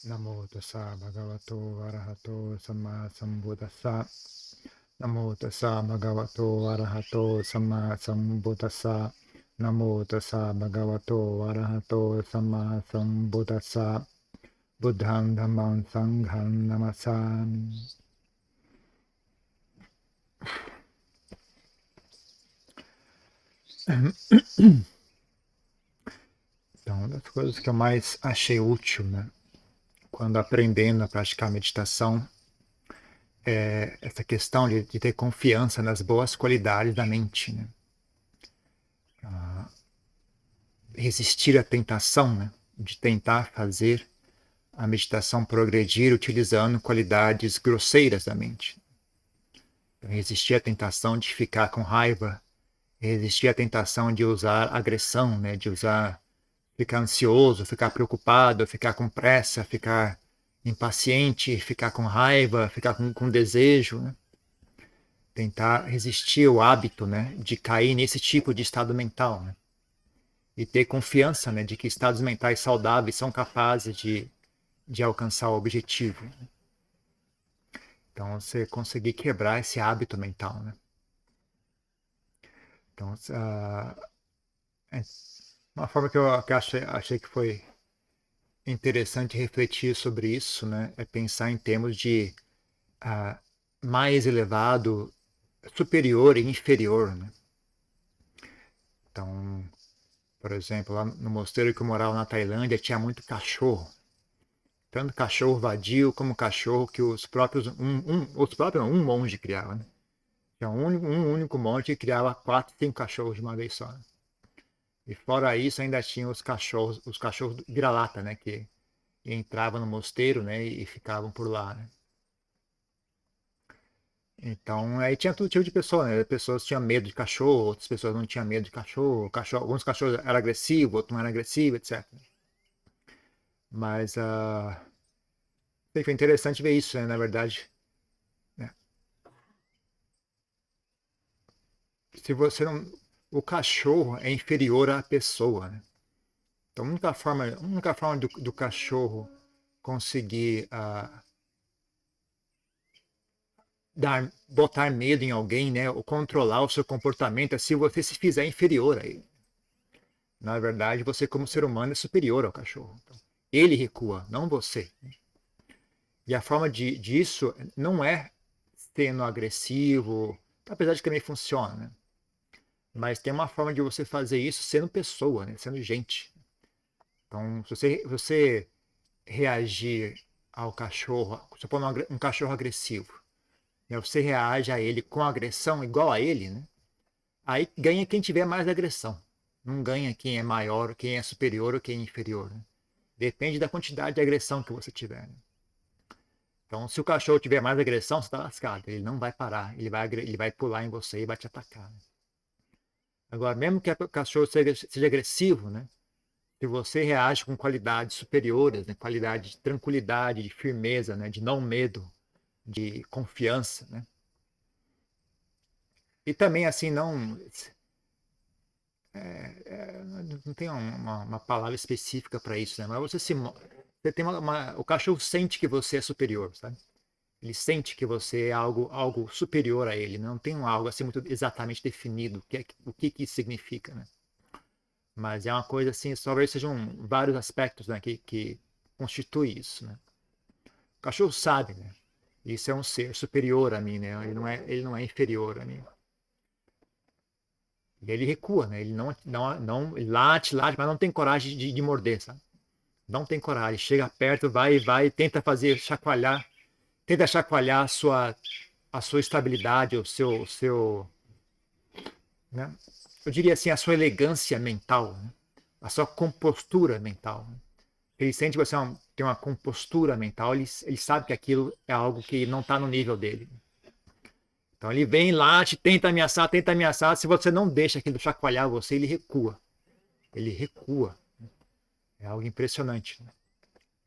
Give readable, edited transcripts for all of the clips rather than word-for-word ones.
Namo tassa bhagavato arahato samma sambuddhassa. Namo tassa bhagavato arahato samma sambuddhassa. Namo tassa bhagavato arahato samma sambuddhassa. Buddham dhammam sangham namasami. Então, uma das coisas que eu mais achei útil, né, quando aprendendo a praticar meditação, é essa questão de ter confiança nas boas qualidades da mente, né? Resistir à tentação, né, de tentar fazer a meditação progredir utilizando qualidades grosseiras da mente. Então, resistir à tentação de ficar com raiva, resistir à tentação de usar agressão, né, de ficar ansioso, ficar preocupado, ficar com pressa, ficar impaciente, ficar com raiva, ficar com desejo, né? Tentar resistir ao hábito, né, de cair nesse tipo de estado mental, né? E ter confiança, né, de que estados mentais saudáveis são capazes de alcançar o objetivo. Então, você conseguir quebrar esse hábito mental, né? Então, uma forma que eu achei que foi interessante refletir sobre isso, né, é pensar em termos de mais elevado, superior e inferior, né? Então, por exemplo, lá no mosteiro que eu morava na Tailândia, tinha muito cachorro. Tanto cachorro vadio como cachorro que os próprios um monge criava, né? Tinha um único monge que criava 4, 5 cachorros de uma vez só, né? E fora isso ainda tinha os cachorros vira-lata, né, que entravam no mosteiro, né, e ficavam por lá, né? Então, aí tinha todo tipo de pessoa, né? Pessoas tinham medo de cachorro, outras pessoas não tinham medo de cachorro, alguns cachorros eram agressivos, outros não eram agressivos, etc. Mas foi interessante ver isso, né, na verdade, né? Se você não, o cachorro é inferior à pessoa, né? Então, a única forma do cachorro conseguir botar medo em alguém, né, ou controlar o seu comportamento é se você se fizer inferior a ele. Na verdade, você como ser humano é superior ao cachorro. Então, ele recua, não você. E a forma disso não é sendo agressivo, apesar de que também funciona, né? Mas tem uma forma de você fazer isso sendo pessoa, né? Sendo gente. Então, se você reagir ao cachorro, supor um cachorro agressivo, né? Você reage a ele com agressão igual a ele, né? Aí ganha quem tiver mais agressão. Não ganha quem é maior, quem é superior ou quem é inferior, né? Depende da quantidade de agressão que você tiver, né? Então, se o cachorro tiver mais agressão, você está lascado. Ele não vai parar. Ele vai pular em você e vai te atacar, né? Agora, mesmo que o cachorro seja agressivo, né? Se você reage com qualidades superiores, né? Qualidade de tranquilidade, de firmeza, né? De não medo, de confiança, né? E também, assim, não tem uma palavra específica para isso, né? Mas você tem o cachorro sente que você é superior, sabe? Ele sente que você é algo superior a ele, não tem algo assim muito exatamente definido o que isso significa, né? Mas é uma coisa assim, talvez sejam vários aspectos, né, que constitui isso, né? O cachorro sabe, né? Isso é um ser superior a mim, né? Ele não é inferior a mim. E ele recua, né? Ele não ele late, mas não tem coragem de morder, sabe? Não tem coragem. Chega perto, vai, tenta chacoalhar a sua estabilidade, né? Eu diria assim, a sua elegância mental, né? A sua compostura mental, né? Ele sente que você tem uma compostura mental, ele sabe que aquilo é algo que não está no nível dele. Então ele vem, late, tenta ameaçar. Se você não deixa aquilo chacoalhar você, ele recua. Ele recua. É algo impressionante, né?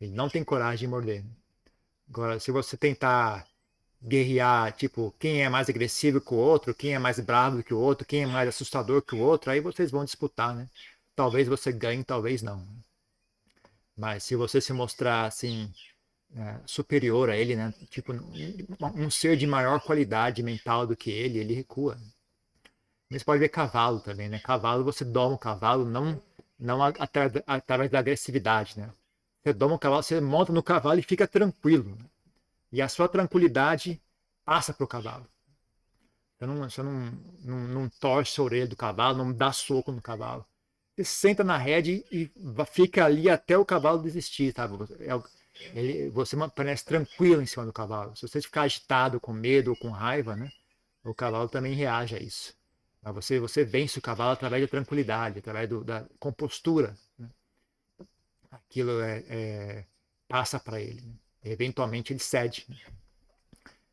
Ele não tem coragem de morder. Agora, se você tentar guerrear, tipo, quem é mais agressivo que o outro, quem é mais bravo que o outro, quem é mais assustador que o outro, aí vocês vão disputar, né? Talvez você ganhe, talvez não. Mas se você se mostrar assim, superior a ele, né? Tipo, um ser de maior qualidade mental do que ele recua. Você pode ver cavalo também, né? Cavalo, você doma o cavalo não através da agressividade, né? Você doma o cavalo, você monta no cavalo e fica tranquilo. Né? E a sua tranquilidade passa para o cavalo. Você não torce a orelha do cavalo, não dá soco no cavalo. Você senta na rédea e fica ali até o cavalo desistir, sabe? Você permanece tranquilo em cima do cavalo. Se você ficar agitado, com medo ou com raiva, né? O cavalo também reage a isso. Mas você vence o cavalo através da tranquilidade, através da compostura. Né? Aquilo passa para ele. Né? Eventualmente ele cede. Né?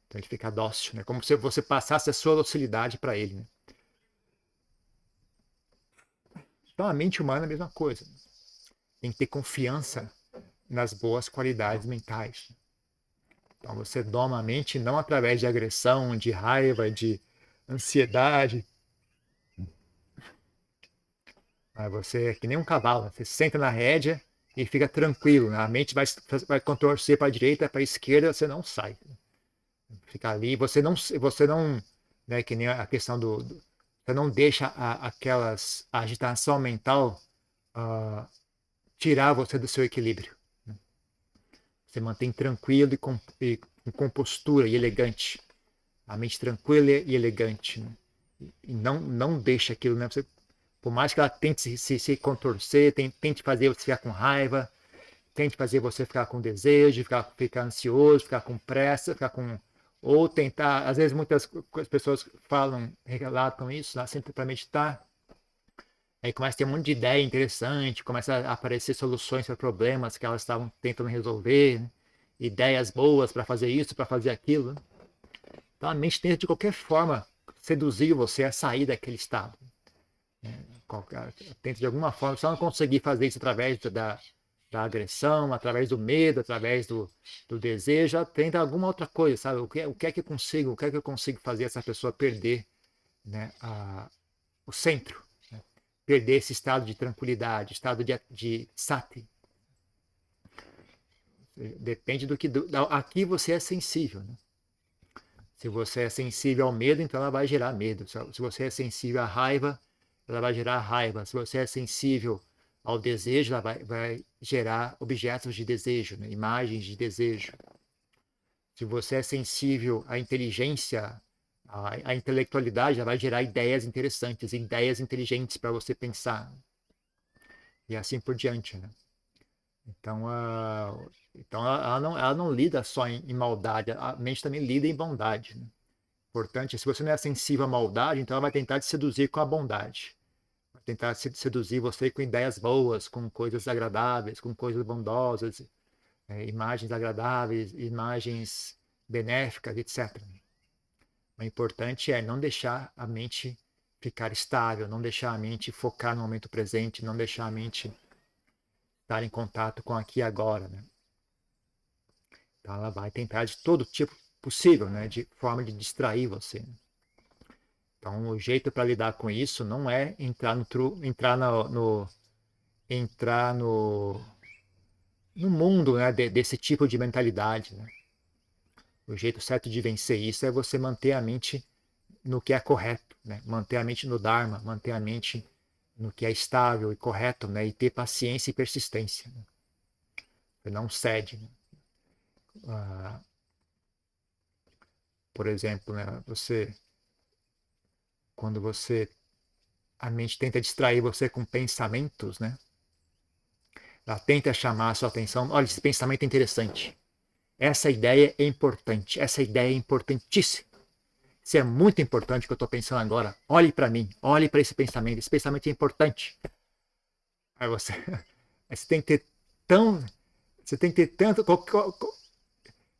Então ele fica dócil. Né? Como se você passasse a sua docilidade para ele. Né? Então a mente humana é a mesma coisa. Né? Tem que ter confiança nas boas qualidades mentais. Então você doma a mente não através de agressão, de raiva, de ansiedade. Mas você é que nem um cavalo, né? Você senta na rédea e fica tranquilo. Né? A mente vai contorcer para a direita, para a esquerda, você não sai. Fica ali, você não, né, que nem a questão você não deixa a agitação mental uh, tirar você do seu equilíbrio. Né? Você mantém tranquilo e com compostura e elegante. A mente tranquila e elegante. Né? E não deixa aquilo, né? Por mais que ela tente se contorcer, tente fazer você ficar com raiva, tente fazer você ficar com desejo, ficar ansioso, ficar com pressa, ou tentar, às vezes muitas pessoas relatam isso, lá sempre para meditar, aí começa a ter um monte de ideia interessante, começa a aparecer soluções para problemas que elas estavam tentando resolver, né? Ideias boas para fazer isso, para fazer aquilo. Né? Então a mente tenta de qualquer forma seduzir você a sair daquele estado. Tenta de alguma forma, se ela não conseguir fazer isso através da agressão, através do medo, através do desejo, tenta alguma outra coisa, sabe? O que é que eu consigo fazer essa pessoa perder, né, o centro, né? Perder esse estado de tranquilidade, estado de sati. Depende aqui você é sensível, né? Se você é sensível ao medo, então ela vai gerar medo. Se você é sensível à raiva, ela vai gerar raiva. Se você é sensível ao desejo, ela vai gerar objetos de desejo, né? Imagens de desejo. Se você é sensível à inteligência, à intelectualidade, ela vai gerar ideias interessantes, ideias inteligentes para você pensar. E assim por diante, né? Então, ela não lida só em maldade, a mente também lida em bondade. Né? Importante, se você não é sensível à maldade, então ela vai tentar te seduzir com a bondade. Vai tentar seduzir você com ideias boas, com coisas agradáveis, com coisas bondosas, imagens agradáveis, imagens benéficas, etc. O importante é não deixar a mente ficar estável, não deixar a mente focar no momento presente, não deixar a mente estar em contato com aqui e agora. Né? Então ela vai tentar de todo tipo possível, né? De forma de distrair você. Né? Então, o jeito para lidar com isso não é entrar no mundo, né, desse tipo de mentalidade. Né? O jeito certo de vencer isso é você manter a mente no que é correto, né? Manter a mente no Dharma, manter a mente no que é estável e correto, né? E ter paciência e persistência. Né? Você não cede. Né? Ah, por exemplo, né, quando a mente tenta distrair você com pensamentos, né? Ela tenta chamar a sua atenção. Olha, esse pensamento é interessante. Essa ideia é importante. Essa ideia é importantíssima. Isso é muito importante o que eu estou pensando agora. Olhe para mim. Olhe para esse pensamento. Esse pensamento é importante. Aí você, aí você tem que ter tão, você tem que ter tanto.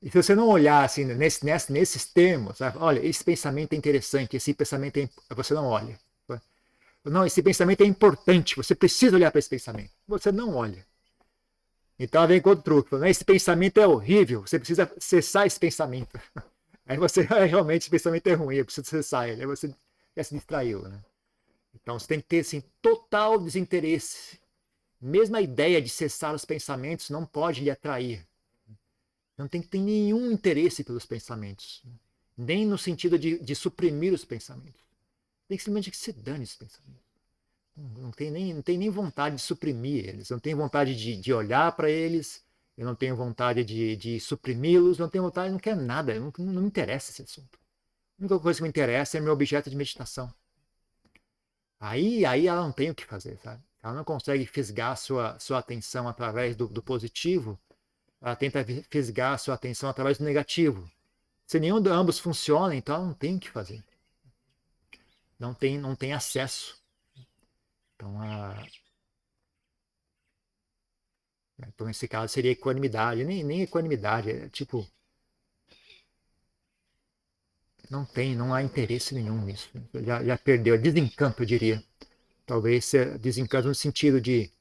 E se você não olhar assim nesses termos, sabe? Olha, esse pensamento é interessante. Esse pensamento você não olha. Não, esse pensamento é importante. Você precisa olhar para esse pensamento. Você não olha. Então vem com outro truque. Falando, esse pensamento é horrível, você precisa cessar esse pensamento. Aí você realmente esse pensamento é ruim, eu preciso cessar ele. Aí você já se distraiu. Né? Então você tem que ter assim, total desinteresse Mesmo a ideia de cessar os pensamentos não pode lhe atrair. Não tem que ter nenhum interesse pelos pensamentos. Nem no sentido de suprimir os pensamentos. Tem que simplesmente que se dane os pensamentos. Não tem nem vontade de suprimir eles. Não tenho vontade de olhar para eles. Eu não tenho vontade de suprimi-los. Não tenho vontade, não quero nada. Não me interessa esse assunto. A única coisa que me interessa é meu objeto de meditação. Aí ela não tem o que fazer, sabe? Ela não consegue fisgar sua atenção através do positivo. Ela tenta fisgar a sua atenção através do negativo. Se nenhum de ambos funciona, então ela não tem o que fazer. Não tem acesso. Então, nesse caso, seria equanimidade. Nem equanimidade, é tipo... Não há interesse nenhum nisso. Já perdeu, é desencanto, eu diria. Talvez seja desencanto no sentido de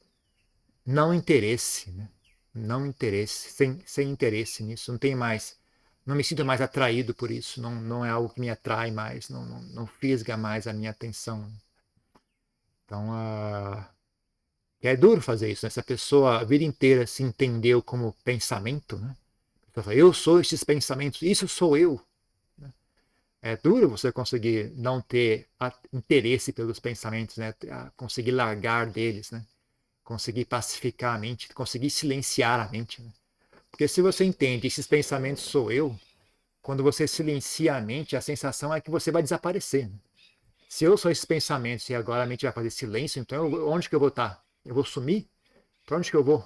não interesse, né? Não interesse, sem interesse nisso. Não tem mais... Não me sinto mais atraído por isso. Não é algo que me atrai mais. Não fisga mais a minha atenção. Então, é duro fazer isso, né? Se a pessoa a vida inteira se entendeu como pensamento, né? A pessoa fala, eu sou esses pensamentos, isso sou eu. Né? É duro você conseguir não ter interesse pelos pensamentos, né? Conseguir largar deles, né? Conseguir pacificar a mente, conseguir silenciar a mente. Né? Porque se você entende, esses pensamentos sou eu, quando você silencia a mente, a sensação é que você vai desaparecer. Né? Se eu sou esses pensamentos e agora a mente vai fazer silêncio, então onde que eu vou estar? Eu vou sumir? Para onde que eu vou?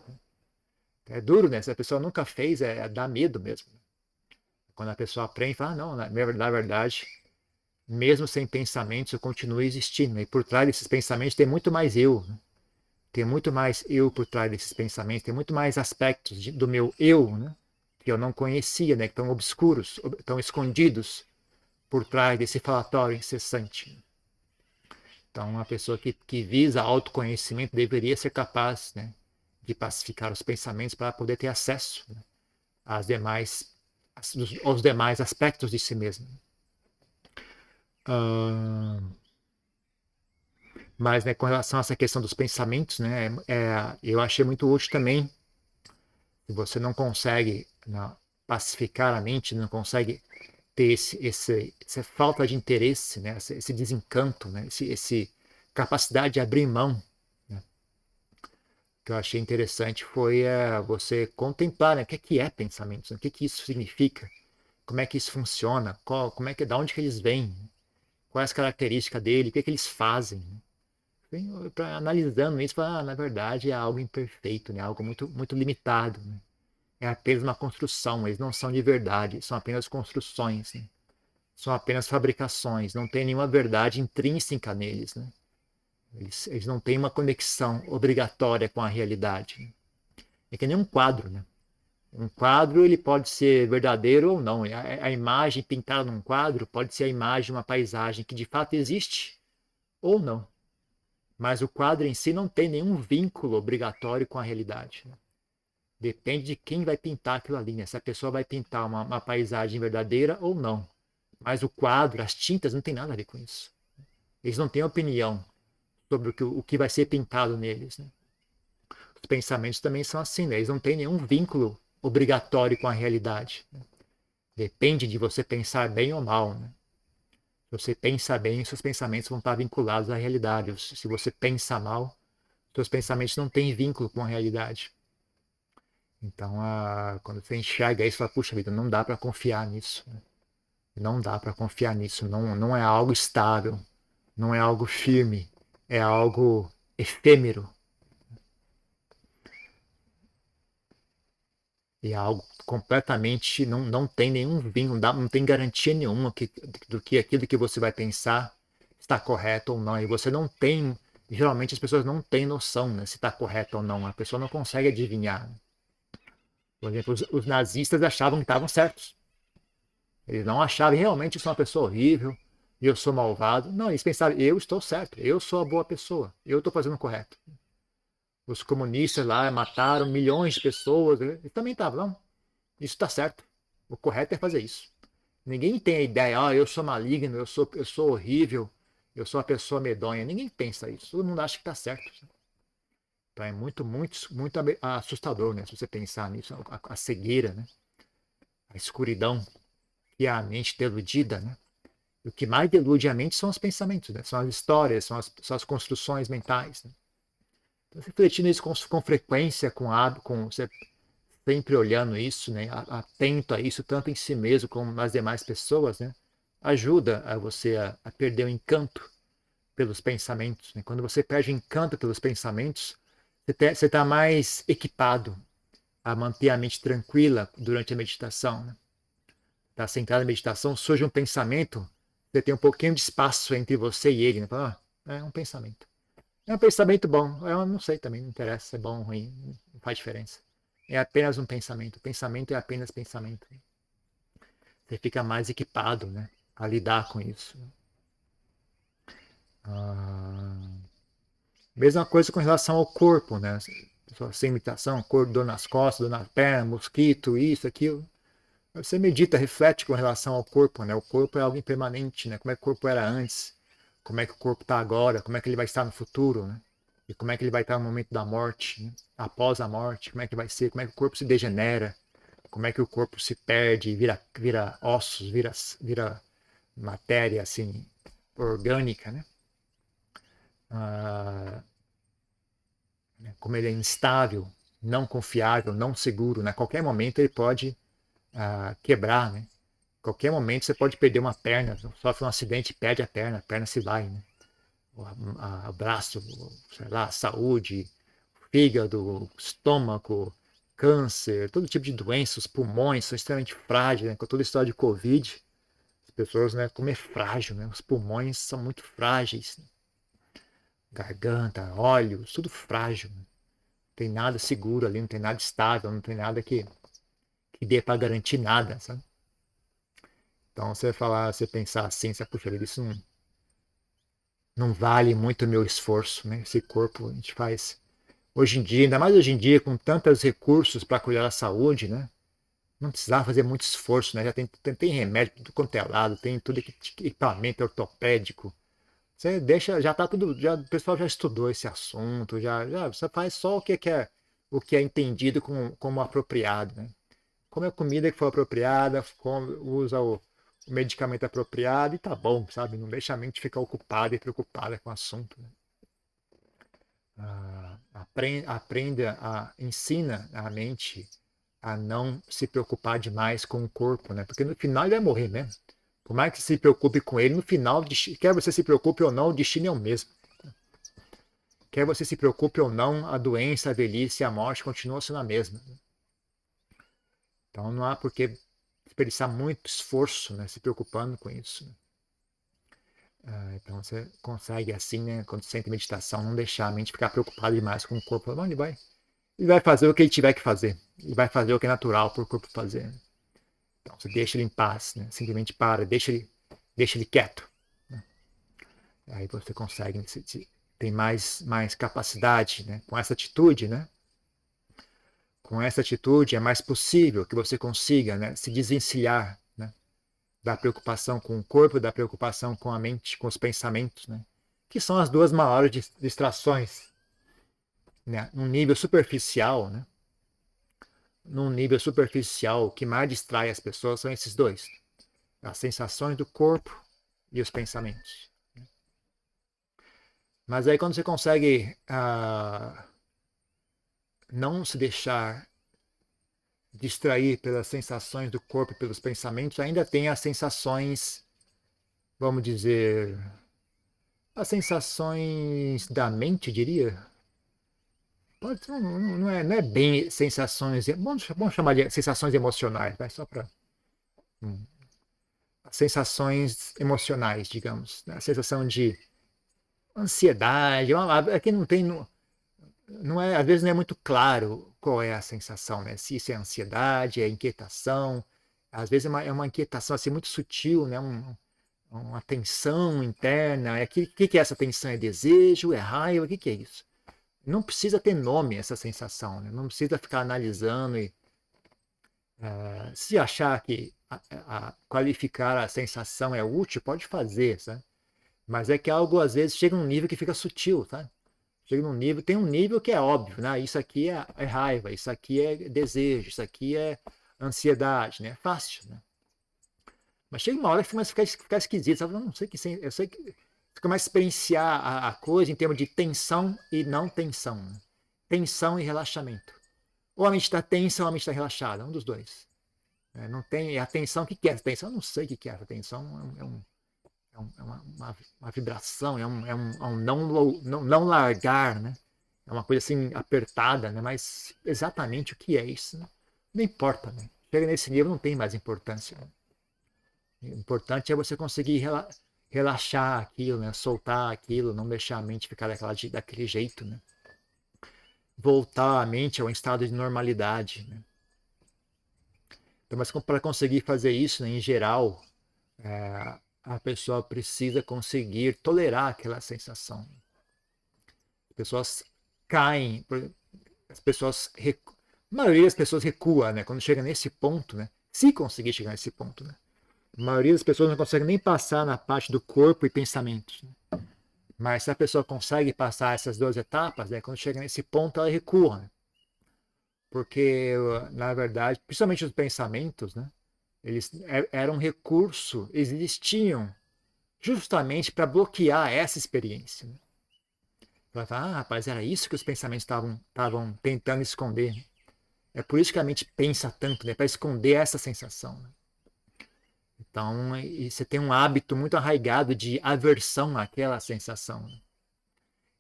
É duro, né? Se a pessoa nunca fez, dá medo mesmo. Quando a pessoa aprende, fala, não, na verdade, mesmo sem pensamentos, eu continuo existindo. E por trás desses pensamentos tem muito mais eu. Né? Tem muito mais eu por trás desses pensamentos, tem muito mais aspectos do meu eu, né? Que eu não conhecia, né? Que estão obscuros, estão escondidos por trás desse falatório incessante. Então, uma pessoa que visa autoconhecimento deveria ser capaz, né, de pacificar os pensamentos para poder ter acesso, né, aos demais aspectos de si mesmo. Mas, né, com relação a essa questão dos pensamentos, né, eu achei muito útil também, se você não consegue, né, pacificar a mente, não consegue ter essa falta de interesse, né, esse desencanto, né, esse capacidade de abrir mão, né, que eu achei interessante foi você contemplar, né, o que é pensamento, né, o que isso significa, como é que isso funciona, da onde que eles vêm, quais as características dele, o que eles fazem. Né? Analisando isso, na verdade é algo imperfeito, né, algo muito limitado. Né? É apenas uma construção, eles não são de verdade, são apenas construções, né? São apenas fabricações, não tem nenhuma verdade intrínseca neles. Né? Eles não têm uma conexão obrigatória com a realidade. É que nem um quadro, né? Um quadro ele pode ser verdadeiro ou não. A imagem pintada num quadro pode ser a imagem de uma paisagem que de fato existe ou não. Mas o quadro em si não tem nenhum vínculo obrigatório com a realidade. Né? Depende de quem vai pintar aquilo ali. Né? Se a pessoa vai pintar uma paisagem verdadeira ou não. Mas o quadro, as tintas, não tem nada a ver com isso. Eles não têm opinião sobre o que vai ser pintado neles. Né? Os pensamentos também são assim, né? Eles não têm nenhum vínculo obrigatório com a realidade. Né? Depende de você pensar bem ou mal. Né? Se você pensa bem, seus pensamentos vão estar vinculados à realidade. Se você pensa mal, seus pensamentos não têm vínculo com a realidade. Então, quando você enxerga isso, você fala, puxa vida, não dá para confiar nisso. Né? Não dá para confiar nisso. Não é algo estável. Não é algo firme. É algo efêmero. E é algo completamente. Não tem nenhum vínculo, não tem garantia nenhuma do que aquilo que você vai pensar está correto ou não. E você não tem. Geralmente as pessoas não têm noção, né, se está correto ou não. A pessoa não consegue adivinhar. Por exemplo, os nazistas achavam que estavam certos. Eles não achavam realmente eu sou uma pessoa horrível, eu sou malvado. Não, eles pensavam, eu estou certo, eu sou a boa pessoa, eu estou fazendo o correto. Os comunistas lá mataram milhões de pessoas, eles também estavam, não, isso está certo, o correto é fazer isso. Ninguém tem a ideia, eu sou maligno, eu sou horrível, eu sou uma pessoa medonha. Ninguém pensa isso, todo mundo acha que está certo. Então é muito, muito, muito assustador, né? Se você pensar nisso, a cegueira, né? A escuridão que é a mente deludida, né? E o que mais delude a mente são os pensamentos, né? São as histórias, são as construções mentais, né? Então, refletindo isso com frequência, com você sempre olhando isso, né? Atento a isso, tanto em si mesmo como nas demais pessoas, né? Ajuda a você a perder o encanto pelos pensamentos, né? Quando você perde o encanto pelos pensamentos, você está mais equipado a manter a mente tranquila durante a meditação, né? Está sentado na meditação, surge um pensamento, você tem um pouquinho de espaço entre você e ele, né? Fala, é um pensamento. É um pensamento bom, eu não sei também, não interessa se é bom ou ruim, não faz diferença. É apenas um pensamento. Pensamento é apenas pensamento. Você fica mais equipado, né, a lidar com isso. Ah, mesma coisa com relação ao corpo, né? Sem imitação, dor nas costas, dor na perna, mosquito, isso, aquilo. Você medita, reflete com relação ao corpo, né? O corpo é algo impermanente, né? Como é que o corpo era antes? Como é que o corpo está agora? Como é que ele vai estar no futuro, né? E como é que ele vai estar no momento da morte, né? Após a morte, como é que vai ser? Como é que o corpo se degenera? Como é que o corpo se perde, vira ossos, vira matéria assim orgânica, né? Ah, como ele é instável, não confiável, não seguro, né? A qualquer momento ele pode quebrar, né? Qualquer momento você pode perder uma perna, sofre um acidente, perde a perna se vai, né? O braço, sei lá, saúde, fígado, estômago, câncer, todo tipo de doença, os pulmões são extremamente frágeis, né? Com toda a história de Covid, as pessoas, né, como é frágil, né? Os pulmões são muito frágeis, né? Garganta, olhos, tudo frágil, né? Não tem nada seguro ali, não tem nada estável, não tem nada que dê para garantir nada, sabe? Então você pensar assim, você, puxa vida, isso não vale muito o meu esforço, né? Esse corpo a gente faz hoje em dia, ainda mais hoje em dia, com tantos recursos para cuidar da saúde, né? Não precisava fazer muito esforço, né? Já tem remédio tudo quanto é lado, tem tudo equipamento ortopédico. Você deixa, já tá tudo, o pessoal já estudou esse assunto, já você faz só o que é entendido como apropriado, né? Come a comida que for apropriada, usa o medicamento apropriado e tá bom, sabe? Não deixa a mente ficar ocupada e preocupada com o assunto, né? Ensina a mente a não se preocupar demais com o corpo, né? Porque no final ele vai morrer mesmo. Por mais que você se preocupe com ele, no final, quer você se preocupe ou não, o destino é o mesmo. Quer você se preocupe ou não, a doença, a velhice, a morte continua sendo a mesma. Então não há por que desperdiçar muito esforço, né, se preocupando com isso, né? Então você consegue assim, né, quando você sente meditação, não deixar a mente ficar preocupada demais com o corpo. Não, ele vai fazer o que ele tiver que fazer. Ele vai fazer o que é natural para o corpo fazer, né? Então você deixa ele em paz, né? Simplesmente para, deixa ele quieto, né? Aí você consegue, tem mais capacidade, né? Com essa atitude, né? Com essa atitude é mais possível que você consiga, né, se desvencilhar, né, da preocupação com o corpo, da preocupação com a mente, com os pensamentos, né? Que são as duas maiores distrações, né? Num nível superficial, né? Num nível superficial, o que mais distrai as pessoas são esses dois: as sensações do corpo e os pensamentos. Mas aí quando você consegue não se deixar distrair pelas sensações do corpo e pelos pensamentos, ainda tem as sensações, vamos dizer, as sensações da mente, diria. Pode, não é bem sensações, vamos chamar de sensações emocionais, vai, só para sensações emocionais, digamos, né? A sensação de ansiedade, aqui não tem, não é, às vezes não é muito claro qual é a sensação, né? Se isso é ansiedade, é inquietação, às vezes é uma inquietação assim muito sutil, né? Uma tensão interna. Que é essa tensão? É desejo? É raiva? O que é isso? Não precisa ter nome essa sensação, né? Não precisa ficar analisando e se achar que qualificar a sensação é útil, pode fazer, sabe? Mas é que algo às vezes chega num nível que fica sutil, sabe? Chega num nível, tem um nível que é óbvio, né? Isso aqui é raiva, isso aqui é desejo, isso aqui é ansiedade, né? É fácil, né? Mas chega uma hora que começa a ficar esquisito, sabe? Eu não sei que eu sei que você começa a experienciar a coisa em termos de tensão e não tensão, né? Tensão e relaxamento. Ou a mente está tensa ou a mente está relaxada, um dos dois. Não tem a tensão, o que é essa tensão? Eu não sei o que é essa tensão, é uma vibração, é um não largar, né? É uma coisa assim apertada, né? Mas exatamente o que é isso? Né? Não importa, né? Chega nesse nível, não tem mais importância. Né? O importante é você conseguir relaxar aquilo, né? Soltar aquilo, não deixar a mente ficar daquele jeito, né? Voltar a mente a um estado de normalidade, né? Então, mas para conseguir fazer isso, né, em geral, a pessoa precisa conseguir tolerar aquela sensação. As pessoas caem, as pessoas, a maioria das pessoas recua, né? Quando chega nesse ponto, né? Se conseguir chegar nesse ponto, né? A maioria das pessoas não consegue nem passar na parte do corpo e pensamentos. Né? Mas se a pessoa consegue passar essas duas etapas, né? Quando chega nesse ponto, ela recua, né? Porque, na verdade, principalmente os pensamentos, né? Eles eram um recurso, existiam justamente para bloquear essa experiência. Né? Ela fala, rapaz, era isso que os pensamentos estavam tentando esconder. Né? É por isso que a mente pensa tanto, né? Para esconder essa sensação. Né? Então, você tem um hábito muito arraigado de aversão àquela sensação. Né?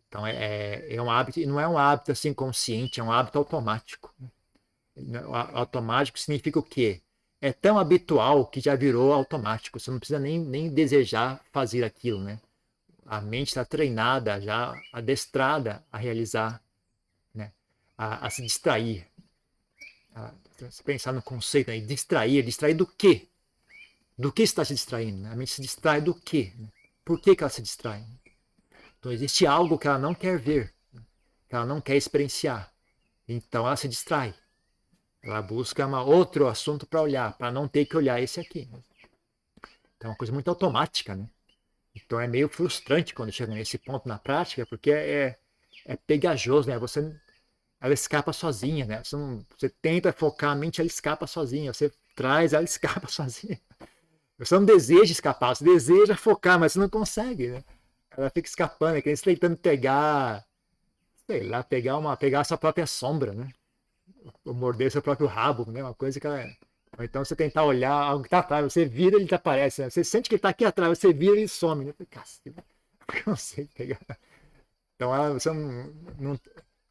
Então, é um hábito, e não é um hábito assim consciente, é um hábito automático. Né? Automático significa o quê? É tão habitual que já virou automático. Você não precisa nem desejar fazer aquilo, né? A mente está treinada, já adestrada a realizar, né? A se distrair. Se pensar no conceito aí, distrair do quê? Do que está se distraindo? Né? A mente se distrai do quê? Né? Por que ela se distrai? Então existe algo que ela não quer ver, que ela não quer experienciar. Então ela se distrai. Ela busca outro assunto para olhar, para não ter que olhar esse aqui. Então é uma coisa muito automática, né? Então é meio frustrante quando chega nesse ponto na prática, porque é pegajoso, né? Ela escapa sozinha, né? Você tenta focar a mente, ela escapa sozinha. Você traz, ela escapa sozinha. Você não deseja escapar, você deseja focar, mas você não consegue, né? Ela fica escapando, é que você tentando pegar, sei lá, pegar a sua própria sombra, né? Ou morder seu próprio rabo, né? Uma coisa que ela. Ou então você tentar olhar algo que tá atrás, você vira ele desaparece, né? Você sente que ele tá aqui atrás, você vira e ele some, né? Cacete, eu não sei pegar. Então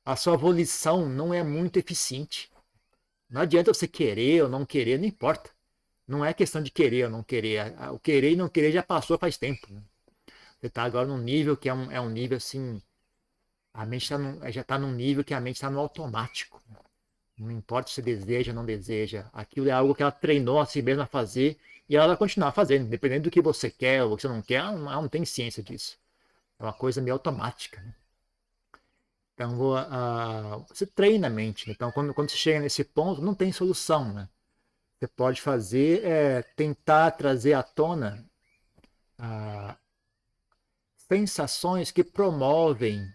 a sua volição não é muito eficiente. Não adianta você querer ou não querer, não importa. Não é questão de querer ou não querer. O querer e não querer já passou faz tempo. Né? Você está agora num nível que é um nível assim. A mente já está num nível que a mente está no automático. Não importa se você deseja ou não deseja. Aquilo é algo que ela treinou a si mesma a fazer e ela vai continuar fazendo. Dependendo do que você quer ou que você não quer, ela não tem ciência disso. É uma coisa meio automática. Né? Então você treina a mente. Né? Então quando você chega nesse ponto, não tem solução. Né? Você pode fazer tentar trazer à tona ah, sensações que promovem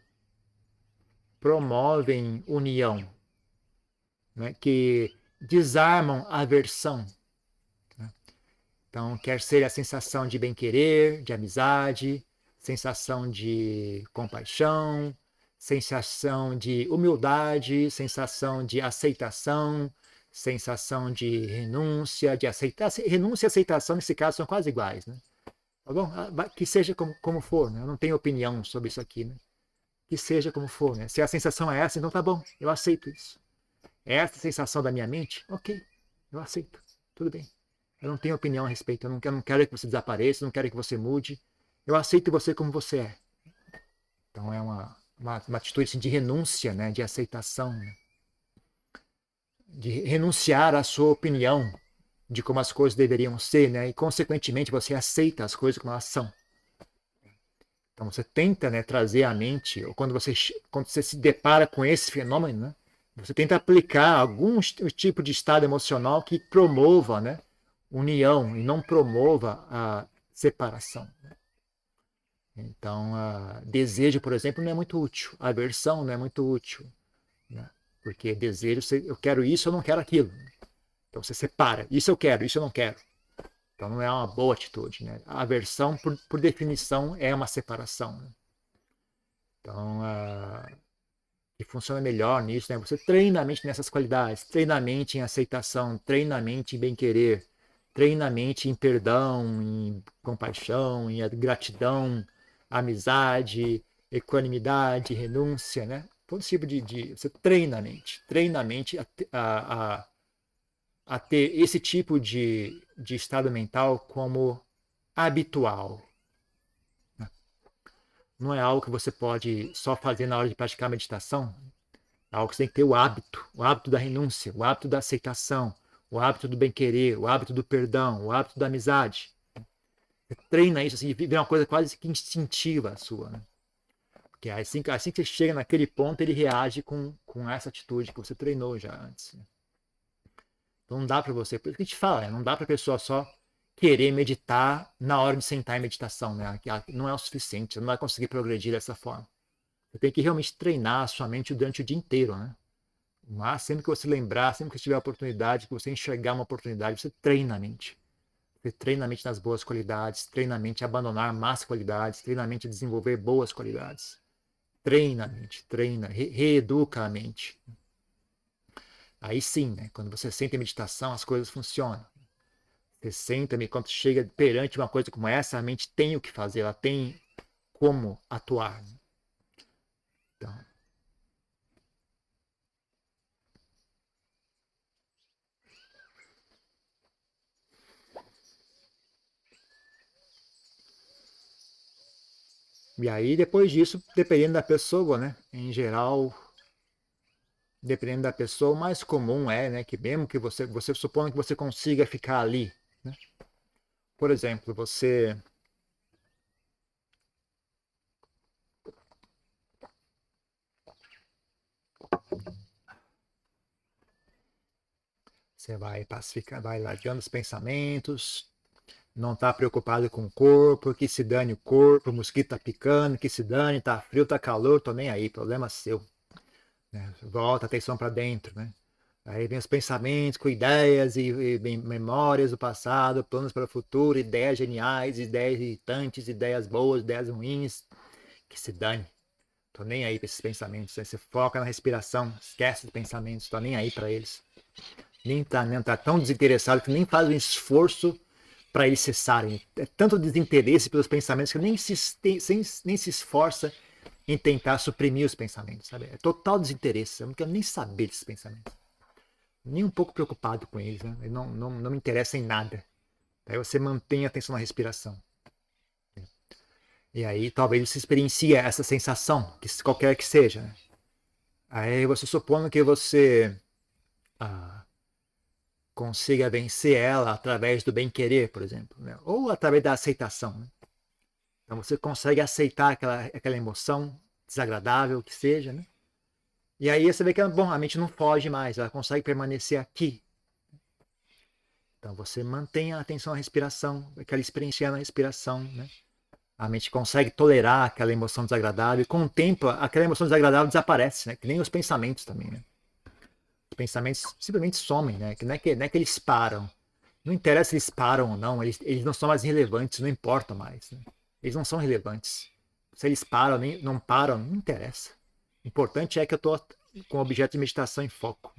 união, né? Que desarmam a aversão. Né? Então, quer ser a sensação de bem-querer, de amizade, sensação de compaixão, sensação de humildade, sensação de aceitação, sensação de renúncia, de aceitar. Renúncia e aceitação, nesse caso, são quase iguais. Né? Tá bom? Que seja como for, né? Eu não tenho opinião sobre isso aqui. Né? Que seja como for. Né? Se a sensação é essa, então tá bom, eu aceito isso. É essa a sensação da minha mente? Ok, eu aceito. Tudo bem. Eu não tenho opinião a respeito. Eu não quero que você desapareça, eu não quero que você mude. Eu aceito você como você é. Então é uma atitude assim, de renúncia, né? De aceitação. Né? De renunciar à sua opinião de como as coisas deveriam ser, né? E consequentemente você aceita as coisas como elas são. Então você tenta, né, trazer à mente, ou quando você se depara com esse fenômeno, né, você tenta aplicar algum tipo de estado emocional que promova, né, união e não promova a separação. Né? Então, desejo, por exemplo, não é muito útil. Aversão não é muito útil, né? Porque desejo, eu quero isso, eu não quero aquilo. Então você separa. Isso eu quero, isso eu não quero. Então não é uma boa atitude, né? A aversão, por definição, é uma separação, né? Então, que funciona melhor nisso, né? Você treina a mente nessas qualidades, treina a mente em aceitação, treina a mente em bem-querer, treina a mente em perdão, em compaixão, em gratidão, amizade, equanimidade, renúncia, né? Todo tipo você treina a mente a ter esse tipo de estado mental como habitual. Não é algo que você pode só fazer na hora de praticar meditação. É algo que você tem que ter o hábito da renúncia, o hábito da aceitação, o hábito do bem-querer, o hábito do perdão, o hábito da amizade. Você treina isso, assim, vira uma coisa quase que instintiva sua, né? Porque assim que você chega naquele ponto, ele reage com essa atitude que você treinou já antes, né? Então não dá para você, por isso que a gente fala, né? Não dá para a pessoa só querer meditar na hora de sentar em meditação, né? Não é o suficiente, você não vai conseguir progredir dessa forma. Você tem que realmente treinar a sua mente durante o dia inteiro, né? Mas sempre que você lembrar, sempre que você tiver a oportunidade, que você enxergar uma oportunidade, você treina a mente. Você treina a mente nas boas qualidades, treina a mente a abandonar más qualidades, treina a mente a desenvolver boas qualidades. Treina a mente, reeduca a mente. Aí sim, né? Quando você senta em meditação, as coisas funcionam. Você senta, quando chega perante uma coisa como essa, a mente tem o que fazer, ela tem como atuar. Então, e aí, depois disso, dependendo da pessoa, né? Em geral, dependendo da pessoa, o mais comum é, né, que mesmo que você supondo que você consiga ficar ali, né? Por exemplo, você vai pacificar, vai largando os pensamentos, não está preocupado com o corpo, que se dane o corpo, o mosquito tá picando, que se dane, tá frio, tá calor, tô nem aí, problema seu, né? Volta a atenção para dentro, né? Aí vem os pensamentos com ideias e memórias do passado, planos para o futuro, ideias geniais, ideias irritantes, ideias boas, ideias ruins, que se dane. Tô nem aí para esses pensamentos. Aí você foca na respiração, esquece os pensamentos, tô nem aí para eles. Nem tá tão desinteressado que nem faz um esforço para eles cessarem. É tanto desinteresse pelos pensamentos que nem se esforça em tentar suprimir os pensamentos, sabe? É total desinteresse. Eu não quero nem saber desses pensamentos. Nem um pouco preocupado com eles, né? Não me interessa em nada. Aí você mantém a atenção na respiração. E aí talvez você experiencie essa sensação, que qualquer que seja, né? Aí você supondo que você ah, consiga vencer ela através do bem-querer, por exemplo, né? Ou através da aceitação, né? Então você consegue aceitar aquela emoção desagradável que seja, né? E aí você vê que bom, a mente não foge mais, ela consegue permanecer aqui. Então você mantém a atenção à respiração, aquela experiência na respiração, né? A mente consegue tolerar aquela emoção desagradável e com o tempo aquela emoção desagradável desaparece, né? Que nem os pensamentos também, né? Os pensamentos simplesmente somem, né? Que não é que eles param. Não interessa se eles param ou não, eles não são mais relevantes, não importa mais, né? Eles não são relevantes. Se eles param, nem, não param, não interessa. O importante é que eu estou com o objeto de meditação em foco.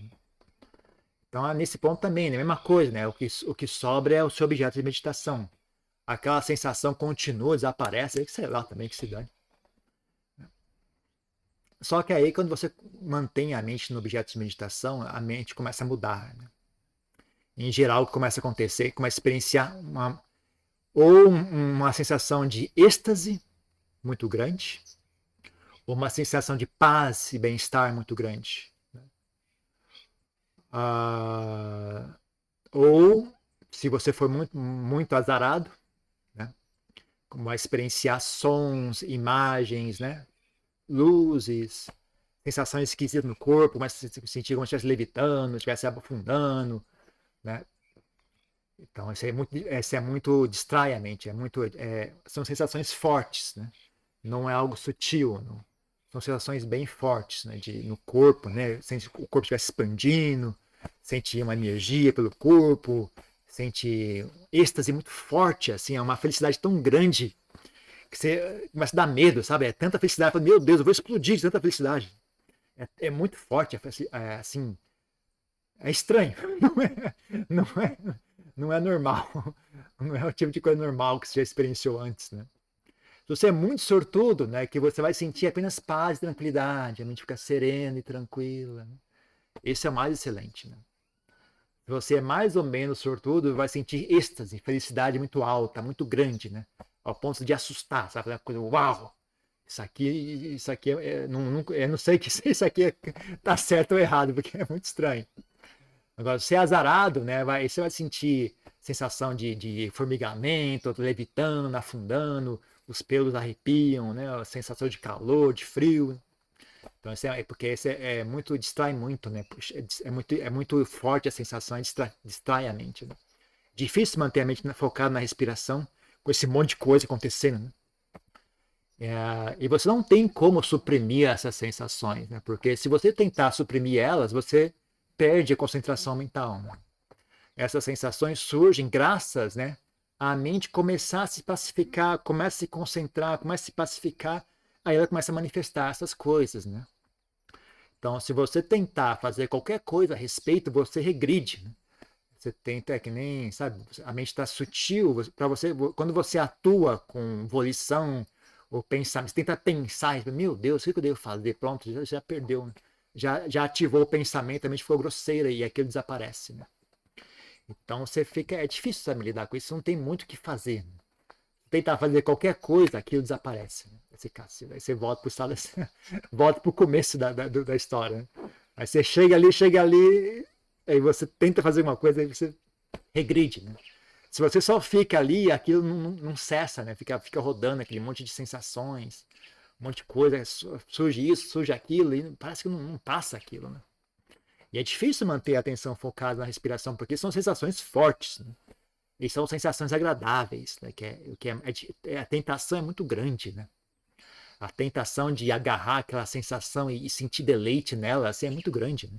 Então, nesse ponto também, né? A mesma coisa, né? O que sobra é o seu objeto de meditação. Aquela sensação continua, desaparece, aí que sei lá também que se dane. Só que aí, quando você mantém a mente no objeto de meditação, a mente começa a mudar, né? Em geral, o que começa a acontecer, começa a experienciar uma sensação de êxtase muito grande, ou uma sensação de paz e bem-estar muito grande. Ah, ou, se você for muito azarado, né? Vai experienciar sons, imagens, né? Luzes, sensações esquisitas no corpo, começa a sentir como se estivesse levitando, estivesse afundando, né? Então, isso é muito distrai a mente, são sensações fortes, né? não é algo sutil, não. São sensações bem fortes, né, no corpo, né? Sente o corpo estiver se expandindo, sente uma energia pelo corpo, sente êxtase muito forte, assim, é uma felicidade tão grande que você começa a dar medo, sabe? É tanta felicidade, fala, meu Deus, eu vou explodir de tanta felicidade. É muito forte, assim, é estranho, não é, não é normal, não é o tipo de coisa normal que você já experienciou antes, né? Se você é muito sortudo, né, que você vai sentir apenas paz e tranquilidade, a mente fica serena e tranquila. Né? Esse é o mais excelente. Né? Se você é mais ou menos sortudo, vai sentir êxtase, felicidade muito alta, muito grande, né? Ao ponto de assustar, sabe? Uma coisa, uau! Isso aqui eu não sei que se isso aqui tá certo ou errado, porque é muito estranho. Agora, se é azarado, né? Você vai sentir sensação de formigamento, levitando, afundando, os pelos arrepiam, né? A sensação de calor, de frio. Então, porque esse muito, distrai muito, né? É muito forte a sensação, distrai a mente. Né? Difícil manter a mente focada na respiração, com esse monte de coisa acontecendo, né? E você não tem como suprimir essas sensações, né? Porque se você tentar suprimir elas, você perde a concentração mental. Né? Essas sensações surgem graças, né, à mente começar a se pacificar, começa a se concentrar, começa a se pacificar, aí ela começa a manifestar essas coisas, né? Então, se você tentar fazer qualquer coisa a respeito, você regride. Né? Você tenta, que nem, sabe, a mente está sutil, para você, quando você atua com volição ou pensamento, você tenta pensar, meu Deus, o que eu devo fazer? Pronto, já perdeu, né? já ativou o pensamento, a mente ficou grosseira e aquilo desaparece, né? Então você fica, é difícil sabe, lidar com isso, não tem muito o que fazer. Né? Tentar fazer qualquer coisa, aquilo desaparece. Né? Aí você volta para o estado, volta para o começo da história. Né? Aí você chega ali, aí você tenta fazer uma coisa, aí você regride. Né? Se você só fica ali, aquilo não cessa, né? Fica rodando aquele monte de sensações, um monte de coisa, surge isso, surge aquilo, e parece que não passa aquilo. Né? E é difícil manter a atenção focada na respiração, porque são sensações fortes. Né? E são sensações agradáveis. Né? A tentação é muito grande. Né? A tentação de agarrar aquela sensação e sentir deleite nela assim, é muito grande. Né?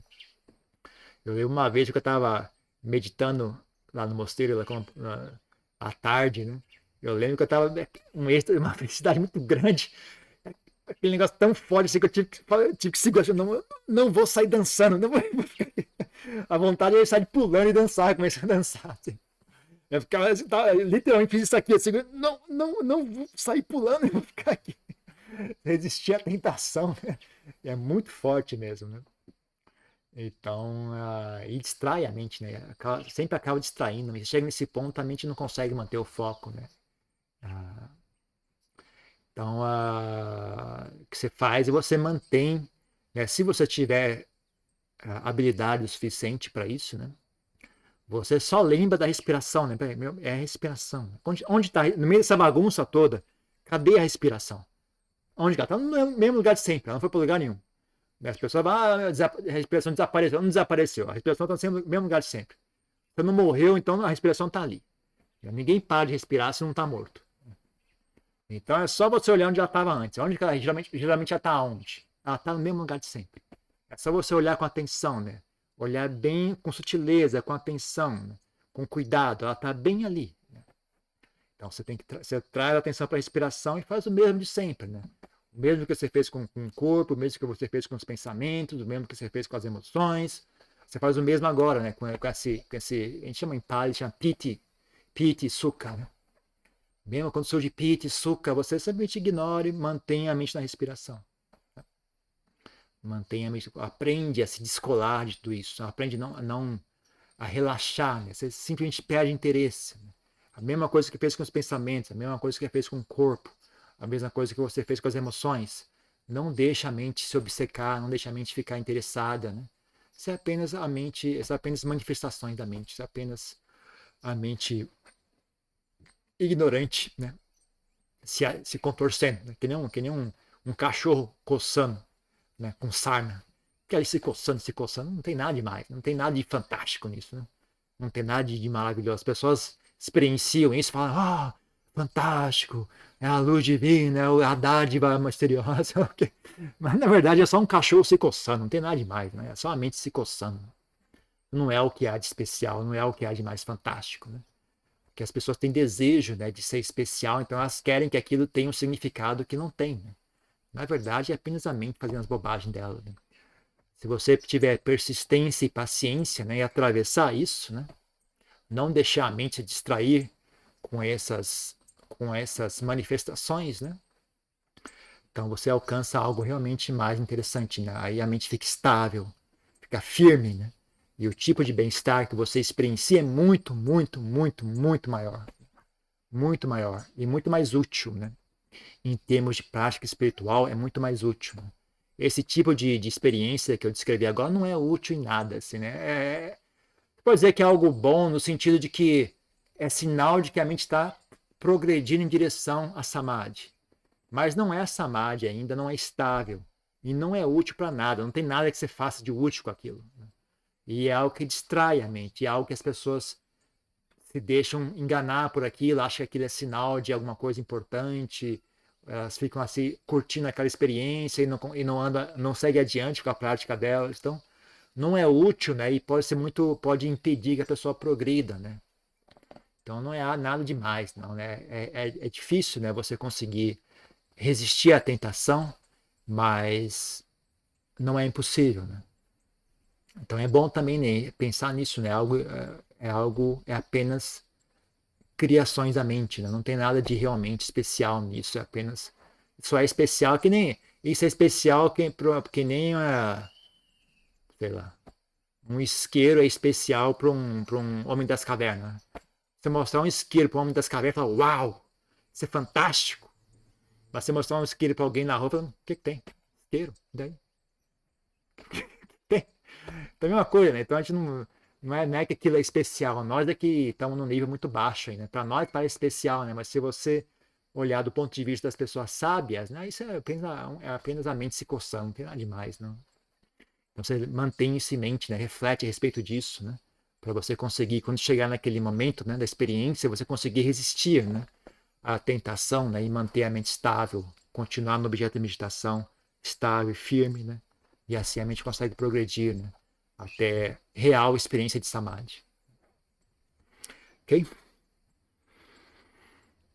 Eu lembro uma vez que eu estava meditando lá no mosteiro, à tarde. Né? Eu lembro que eu estava uma felicidade muito grande. Aquele negócio tão forte assim que eu tive que segurar. Não vou sair dançando. Não vou ficar... A vontade é sair pulando e dançar. Comecei a dançar. Assim. Eu ficava, literalmente fiz isso aqui. Assim, não vou sair pulando e vou ficar aqui. Resistir à tentação. Né? É muito forte mesmo. Né? Então, e distrai a mente. Né? Sempre acaba distraindo. Chega nesse ponto, a mente não consegue manter o foco. Né? Então, o que você faz é você mantém, né, se você tiver habilidade o suficiente para isso, né, você só lembra da respiração, né? É a respiração. Onde está, no meio dessa bagunça toda, cadê a respiração? Onde está? Está no mesmo lugar de sempre, ela não foi para lugar nenhum. As pessoas falam, a respiração desapareceu. Não desapareceu, a respiração está sempre no mesmo lugar de sempre. Você não morreu, então a respiração está ali. Ninguém para de respirar se não está morto. Então é só você olhar onde ela estava antes. Onde ela geralmente ela está onde? Ela está no mesmo lugar de sempre. É só você olhar com atenção, né? Olhar bem com sutileza, com atenção, né? Com cuidado. Ela está bem ali. Né? Então você traz a atenção para a respiração e faz o mesmo de sempre, né? O mesmo que você fez com o corpo, o mesmo que você fez com os pensamentos, o mesmo que você fez com as emoções. Você faz o mesmo agora, né? Com esse, a gente chama em Pali, chama piti, sukha, né? Mesmo quando surge piti, sukha, você simplesmente ignora e mantém a mente na respiração. Mantenha, aprende a se descolar de tudo isso, aprende a relaxar, né? Você simplesmente perde interesse. Né? A mesma coisa que fez com os pensamentos, a mesma coisa que fez com o corpo, a mesma coisa que você fez com as emoções. Não deixa a mente se obcecar, não deixa a mente ficar interessada. Né? Isso é apenas a mente, isso é apenas manifestações da mente, isso é apenas a mente ignorante, né? se contorcendo, né? Que nem um cachorro coçando. Né, com sarna, que ali se coçando, não tem nada demais, não tem nada de fantástico nisso, né? Não tem nada de maravilhoso. As pessoas experienciam isso, falam, fantástico, é a luz divina, é a dádiva misteriosa. Ok. Mas na verdade é só um cachorro se coçando, não tem nada demais, né? É só a mente se coçando. Não é o que há de especial, não é o que há de mais fantástico, né? Porque as pessoas têm desejo, né, de ser especial, então elas querem que aquilo tenha um significado que não tem, né? Na verdade, é apenas a mente fazendo as bobagens dela, né? Se você tiver persistência e paciência, né, e atravessar isso, né, não deixar a mente se distrair com essas manifestações, né, então você alcança algo realmente mais interessante, né? Aí a mente fica estável, fica firme, né? E o tipo de bem-estar que você experiencia é muito, muito, muito, muito maior. Muito maior e muito mais útil, né? Em termos de prática espiritual, é muito mais útil. Né? Esse tipo de experiência que eu descrevi agora não é útil em nada, assim, né? Pode dizer que é algo bom no sentido de que é sinal de que a mente está progredindo em direção a Samadhi. Mas não é Samadhi ainda, não é estável. E não é útil para nada, não tem nada que você faça de útil com aquilo. Né? E é algo que distrai a mente, é algo que as pessoas se deixam enganar por aquilo, acham que aquilo é sinal de alguma coisa importante, elas ficam assim curtindo aquela experiência e não anda, não segue adiante com a prática delas. Então, não é útil, né? E pode ser muito, pode impedir que a pessoa progrida, né? Então não é nada demais, não, né? É difícil, né? Você conseguir resistir à tentação, mas não é impossível, né? Então é bom também, né, pensar nisso, né? É apenas criações da mente, né? Não tem nada de realmente especial nisso, é apenas só é especial que nem isso é especial que nem sei lá, um isqueiro é especial para um homem das cavernas. Você mostrar um isqueiro para um homem das cavernas, fala, uau, isso é fantástico. Mas você mostrar um isqueiro para alguém na rua, fala, o que tem? Isqueiro? Daí? Tem. Então é a mesma coisa, né? Então a gente não é que aquilo é especial. Nós é que estamos num nível muito baixo aí, né? Para nós parece especial, né? Mas se você olhar do ponto de vista das pessoas sábias, né? Isso é apenas a mente se coçando, não tem nada demais, não. Então você mantém isso em mente, né? Reflete a respeito disso, né? Para você conseguir, quando chegar naquele momento, né, da experiência, você conseguir resistir, né, à tentação, né, e manter a mente estável, continuar no objeto de meditação estável e firme, né? E assim a mente consegue progredir, né, até real experiência de samadhi. Ok?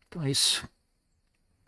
Então é isso.